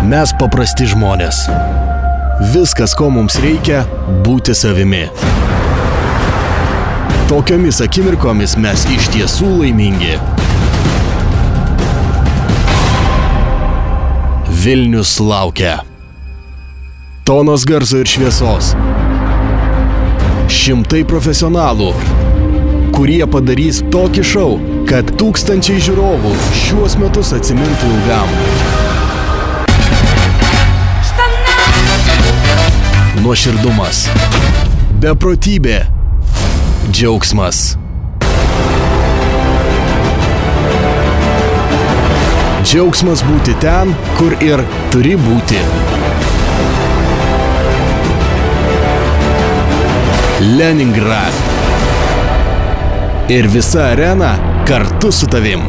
Mes paprasti žmonės. Viskas, ko mums reikia, būti savimi. Tokiomis akimirkomis mes iš tiesų laimingi. Vilnius laukia. Tonos garso ir šviesos. Šimtai profesionalų, kurie padarys tokį šou, kad tūkstančiai žiūrovų šiuos metus atsimintų ilgam. Nuoširdumas, beprotybė, džiaugsmas. Džiaugsmas būti ten, kur ir turi būti. Leningrad. Ir visa arena kartu su tavim.